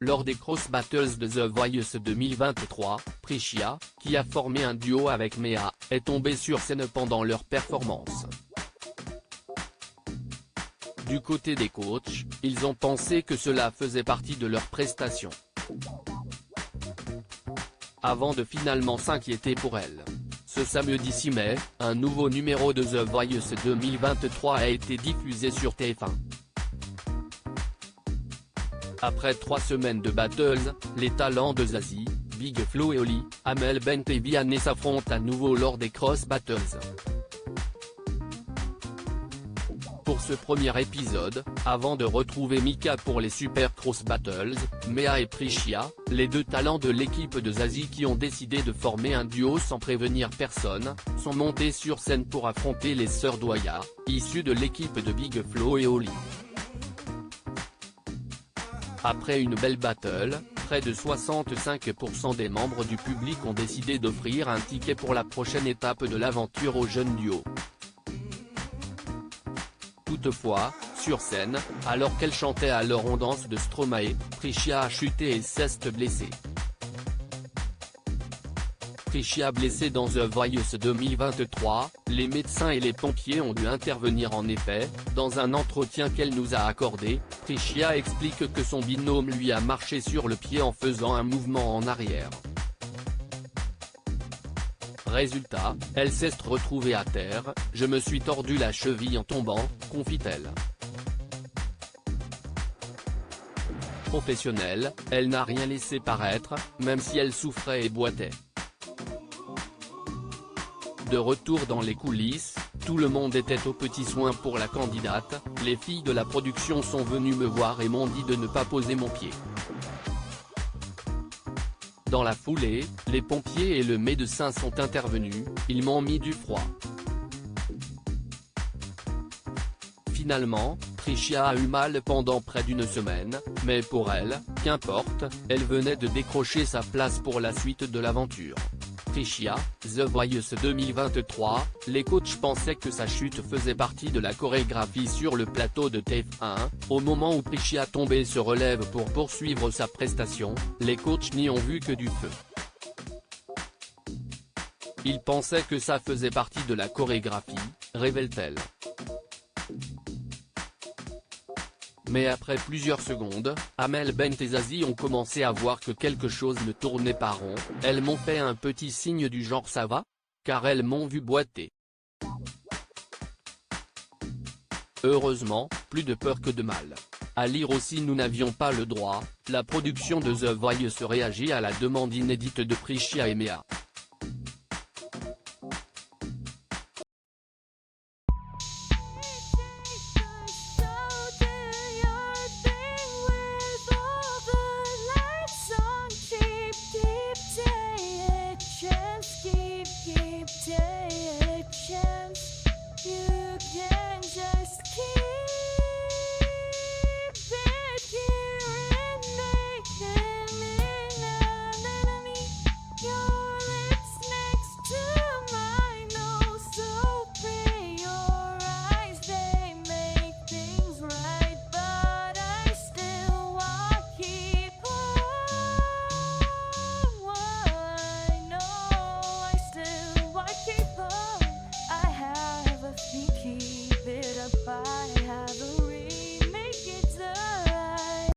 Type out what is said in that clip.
Lors des Cross Battles de The Voice 2023, Priccia, qui a formé un duo avec Mea, est tombée sur scène pendant leur performance. Du côté des coachs, ils ont pensé que cela faisait partie de leur prestation, avant de finalement s'inquiéter pour elle. Ce samedi 6 mai, un nouveau numéro de The Voice 2023 a été diffusé sur TF1. Après 3 semaines de battles, les talents de Zazie, Big Flo et Oli, Amel Bent et Vianney s'affrontent à nouveau lors des Cross Battles. Pour ce premier épisode, avant de retrouver Mika pour les Super Cross Battles, Mea et Priccia, les deux talents de l'équipe de Zazie qui ont décidé de former un duo sans prévenir personne, sont montés sur scène pour affronter les sœurs Doya, issues de l'équipe de Big Flo et Oli. Après une belle battle, près de 65% des membres du public ont décidé d'offrir un ticket pour la prochaine étape de l'aventure au jeune duo. Toutefois, sur scène, alors qu'elle chantait Alors on danse de Stromae, Priccia a chuté et s'est blessée. Priccia blessée dans The Voice 2023, les médecins et les pompiers ont dû intervenir. En effet, dans un entretien qu'elle nous a accordé, Priccia explique que son binôme lui a marché sur le pied en faisant un mouvement en arrière. Résultat, elle s'est retrouvée à terre, je me suis tordu la cheville en tombant, confie-t-elle. Professionnelle, elle n'a rien laissé paraître, même si elle souffrait et boitait. De retour dans les coulisses, tout le monde était aux petits soins pour la candidate, les filles de la production sont venues me voir et m'ont dit de ne pas poser mon pied. Dans la foulée, les pompiers et le médecin sont intervenus, ils m'ont mis du froid. Finalement, Priccia a eu mal pendant près d'une semaine, mais pour elle, qu'importe, elle venait de décrocher sa place pour la suite de l'aventure. Priccia, The Voice 2023, les coachs pensaient que sa chute faisait partie de la chorégraphie sur le plateau de TF1, au moment où Priccia tombait se relève pour poursuivre sa prestation, les coachs n'y ont vu que du feu. Ils pensaient que ça faisait partie de la chorégraphie, révèle-t-elle. Mais après plusieurs secondes, Amel Bent et Zazie ont commencé à voir que quelque chose ne tournait pas rond, elles m'ont fait un petit signe du genre ça va ? Car elles m'ont vu boiter. Heureusement, plus de peur que de mal. À lire aussi nous n'avions pas le droit, la production de The Voice réagit à la demande inédite de Priccia et Mea.